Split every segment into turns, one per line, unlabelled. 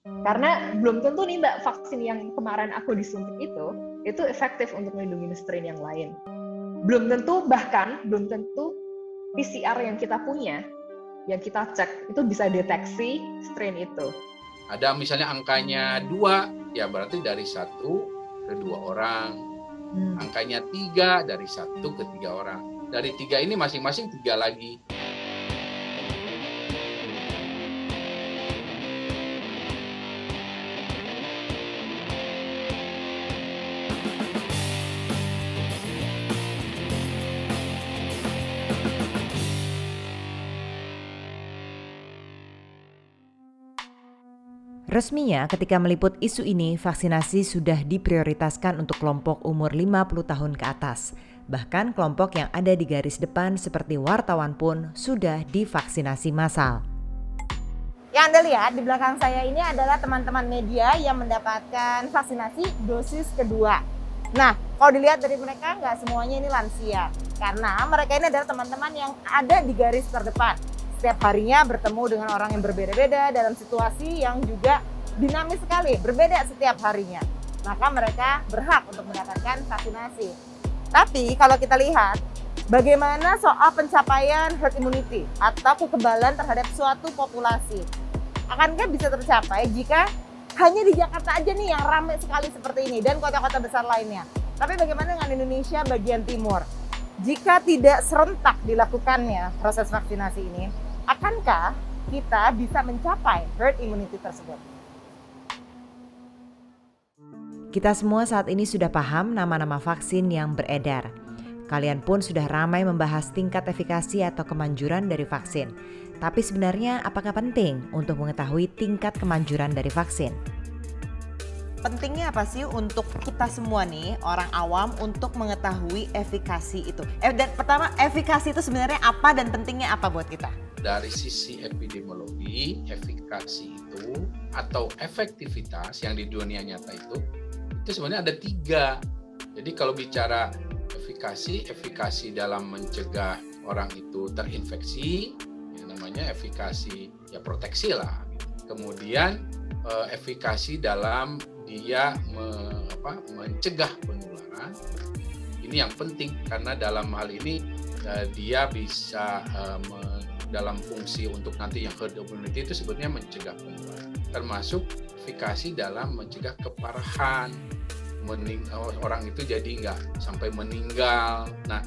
Karena belum tentu nih Mbak, vaksin yang kemarin aku disuntik itu efektif untuk melindungi strain yang lain. Belum tentu, bahkan belum tentu PCR yang kita punya, yang kita cek, itu bisa deteksi strain itu.
Ada misalnya angkanya 2, ya berarti dari 1 ke 2 orang. Angkanya 3, dari 1 ke 3 orang. Dari 3 ini masing-masing 3 lagi.
Resminya, ketika meliput isu ini, vaksinasi sudah diprioritaskan untuk kelompok umur 50 tahun ke atas. Bahkan kelompok yang ada di garis depan seperti wartawan pun sudah divaksinasi massal.
Yang Anda lihat di belakang saya ini adalah teman-teman media yang mendapatkan vaksinasi dosis kedua. Nah, kalau dilihat dari mereka, nggak semuanya ini lansia. Karena mereka ini adalah teman-teman yang ada di garis terdepan. Setiap harinya bertemu dengan orang yang berbeda-beda dalam situasi yang juga dinamis sekali, berbeda setiap harinya. Maka mereka berhak untuk mendapatkan vaksinasi. Tapi kalau kita lihat, bagaimana soal pencapaian herd immunity atau kekebalan terhadap suatu populasi? Akankah bisa tercapai jika hanya di Jakarta aja nih yang ramai sekali seperti ini dan kota-kota besar lainnya? Tapi bagaimana dengan Indonesia bagian timur? Jika tidak serentak dilakukannya proses vaksinasi ini, akankah kita bisa mencapai herd immunity tersebut?
Kita semua saat ini sudah paham nama-nama vaksin yang beredar. Kalian pun sudah ramai membahas tingkat efikasi atau kemanjuran dari vaksin. Tapi sebenarnya apakah penting untuk mengetahui tingkat kemanjuran dari vaksin?
Pentingnya apa sih untuk kita semua nih, orang awam, untuk mengetahui efikasi itu? Dan pertama, efikasi itu sebenarnya apa dan pentingnya apa buat kita?
Dari sisi epidemiologi, efikasi itu atau efektivitas yang di dunia nyata itu sebenarnya ada 3. Jadi kalau bicara efikasi dalam mencegah orang itu terinfeksi, yang namanya efikasi ya proteksi lah. Kemudian efikasi dalam dia mencegah penularan. Ini yang penting karena dalam hal ini dia bisa dalam fungsi untuk nanti yang herd immunity itu sebetulnya mencegah penularan, termasuk efikasi dalam mencegah keparahan, orang itu jadi nggak sampai meninggal. Nah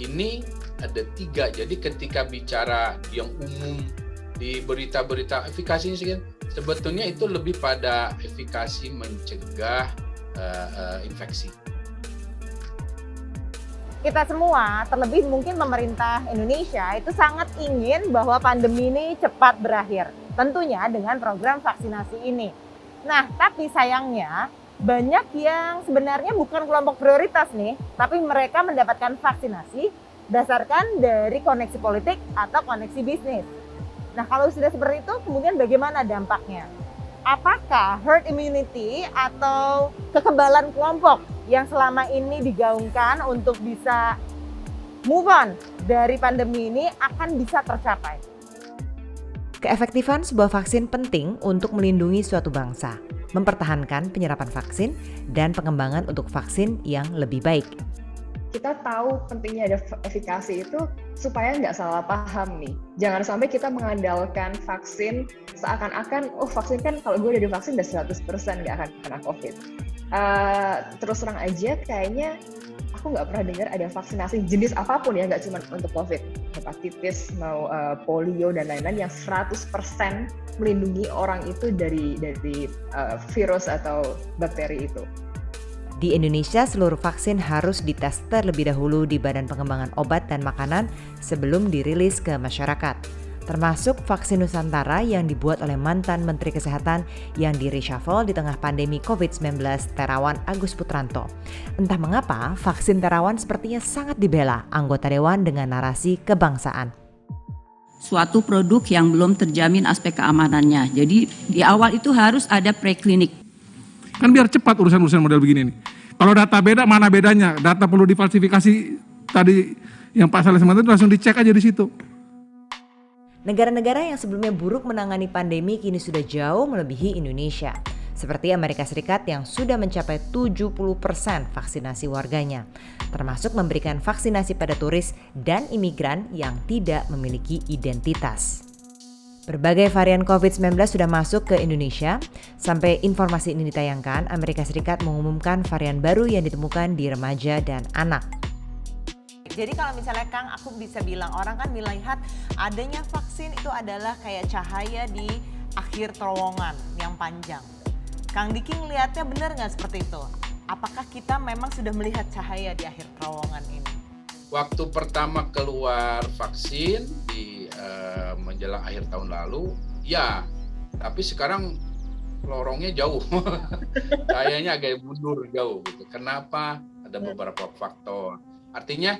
ini ada 3. Jadi ketika bicara yang umum di berita-berita efikasinya sih kan, sebetulnya itu lebih pada efikasi mencegah infeksi.
Kita semua, terlebih mungkin pemerintah Indonesia, itu sangat ingin bahwa pandemi ini cepat berakhir. Tentunya dengan program vaksinasi ini. Nah, tapi sayangnya banyak yang sebenarnya bukan kelompok prioritas nih, tapi mereka mendapatkan vaksinasi berdasarkan dari koneksi politik atau koneksi bisnis. Nah, kalau sudah seperti itu, kemudian bagaimana dampaknya? Apakah herd immunity atau kekebalan kelompok yang selama ini digaungkan untuk bisa move on dari pandemi ini akan bisa tercapai?
Keefektifan sebuah vaksin penting untuk melindungi suatu bangsa, mempertahankan penyerapan vaksin, dan pengembangan untuk vaksin yang lebih baik.
Kita tahu pentingnya ada efikasi itu supaya nggak salah paham nih. Jangan sampai kita mengandalkan vaksin seakan-akan, vaksin kan kalau gue udah divaksin udah 100% nggak akan kena COVID. Terus terang aja kayaknya aku nggak pernah dengar ada vaksinasi jenis apapun ya, nggak cuma untuk COVID. Hepatitis, mau polio dan lain-lain yang 100% melindungi orang itu dari virus atau bakteri itu.
Di Indonesia, seluruh vaksin harus dites terlebih dahulu di Badan Pengembangan Obat dan Makanan sebelum dirilis ke masyarakat. Termasuk vaksin Nusantara yang dibuat oleh mantan Menteri Kesehatan yang di-reshuffle di tengah pandemi COVID-19, Terawan Agus Putranto. Entah mengapa, vaksin Terawan sepertinya sangat dibela anggota Dewan dengan narasi kebangsaan.
Suatu produk yang belum terjamin aspek keamanannya. Jadi di awal itu harus ada preklinik.
Kan biar cepat urusan-urusan model begini nih. Kalau data beda, mana bedanya? Data perlu difalsifikasi tadi yang Pak Saleh itu langsung dicek aja di situ.
Negara-negara yang sebelumnya buruk menangani pandemi kini sudah jauh melebihi Indonesia. Seperti Amerika Serikat yang sudah mencapai 70% vaksinasi warganya, termasuk memberikan vaksinasi pada turis dan imigran yang tidak memiliki identitas. Berbagai varian COVID-19 sudah masuk ke Indonesia. Sampai informasi ini ditayangkan, Amerika Serikat mengumumkan varian baru yang ditemukan di remaja dan anak.
Jadi kalau misalnya Kang, aku bisa bilang, orang kan melihat adanya vaksin itu adalah kayak cahaya di akhir terowongan yang panjang. Kang Diki ngelihatnya benar nggak seperti itu? Apakah kita memang sudah melihat cahaya di akhir terowongan ini?
Waktu pertama keluar vaksin di menjelang akhir tahun lalu, ya. Tapi sekarang lorongnya jauh, cahayanya agak mundur jauh. Gitu. Kenapa? Ada beberapa faktor. Artinya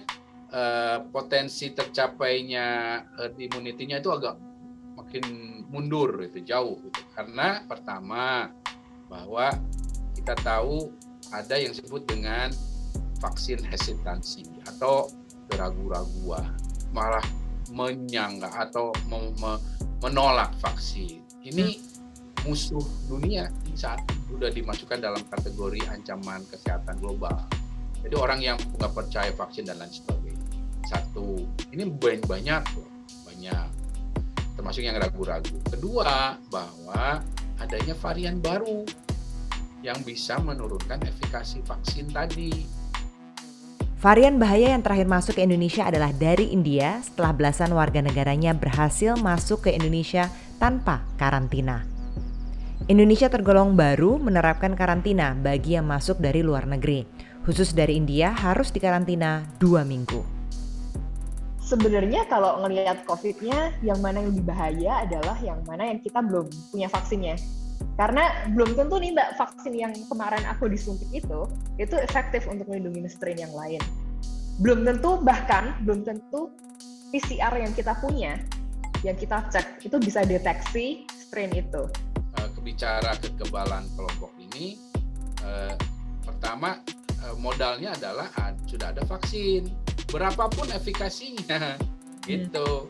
potensi tercapainya herd immunity-nya itu agak makin mundur, gitu, jauh. Gitu. Karena pertama, bahwa kita tahu ada yang disebut dengan vaksin hesitansi atau keraguan-raguan, malah menyanggah atau menolak vaksin. Ini musuh dunia saat sudah dimasukkan dalam kategori ancaman kesehatan global. Jadi orang yang nggak percaya vaksin dan lain sebagainya. Satu, ini banyak, termasuk yang ragu-ragu. Kedua, bahwa adanya varian baru yang bisa menurunkan efikasi vaksin tadi.
Varian bahaya yang terakhir masuk ke Indonesia adalah dari India setelah belasan warga negaranya berhasil masuk ke Indonesia tanpa karantina. Indonesia tergolong baru menerapkan karantina bagi yang masuk dari luar negeri. Khusus dari India harus dikarantina 2 minggu.
Sebenarnya kalau ngelihat COVID-nya, yang mana yang lebih bahaya adalah yang mana yang kita belum punya vaksinnya. Karena belum tentu nih Mbak, vaksin yang kemarin aku disuntik itu efektif untuk melindungi strain yang lain. Belum tentu PCR yang kita punya, yang kita cek, itu bisa deteksi strain itu.
Bicara kekebalan kelompok ini, pertama modalnya adalah sudah ada vaksin. Berapapun efikasinya, gitu.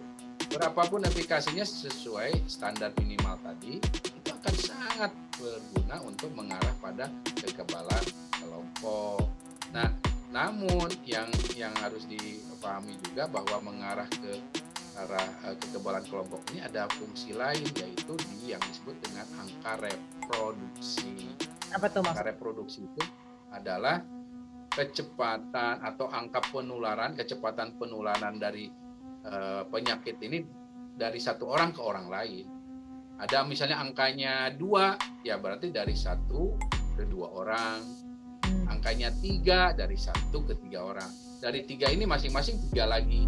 Berapapun efikasinya sesuai standar minimal tadi, itu akan sangat berguna untuk mengarah pada kekebalan kelompok. Nah, namun yang harus dipahami juga bahwa mengarah ke arah kekebalan kelompok ini ada fungsi lain, yaitu yang disebut dengan angka reproduksi.
Apa tuh
Angka reproduksi itu adalah kecepatan atau angka kecepatan penularan dari penyakit ini dari satu orang ke orang lain. Ada misalnya angkanya 2, ya berarti dari 1 ke 2 orang. Angkanya 3, dari 1 ke 3 orang. Dari 3 ini masing-masing 3 lagi.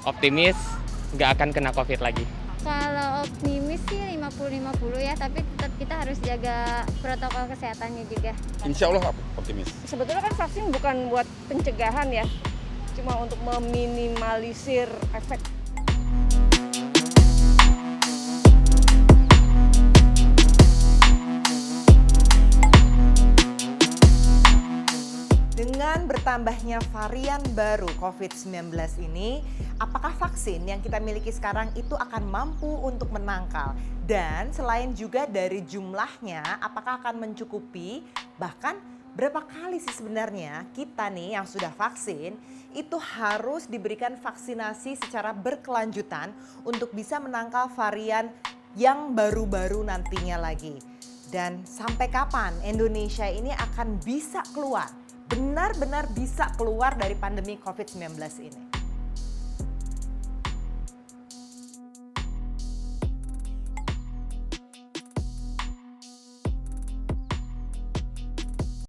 Optimis nggak akan kena COVID lagi.
Kalau optimis sih 50-50 ya, tapi tetap kita harus jaga protokol kesehatannya juga.
Insya Allah optimis.
Sebetulnya kan vaksin bukan buat pencegahan ya, cuma untuk meminimalisir efek.
Dengan bertambahnya varian baru COVID-19 ini, apakah vaksin yang kita miliki sekarang itu akan mampu untuk menangkal? Dan selain juga dari jumlahnya, apakah akan mencukupi? Bahkan berapa kali sih sebenarnya kita nih yang sudah vaksin itu harus diberikan vaksinasi secara berkelanjutan untuk bisa menangkal varian yang baru-baru nantinya lagi. Dan sampai kapan Indonesia ini akan bisa keluar? Benar-benar bisa keluar dari pandemi COVID-19 ini.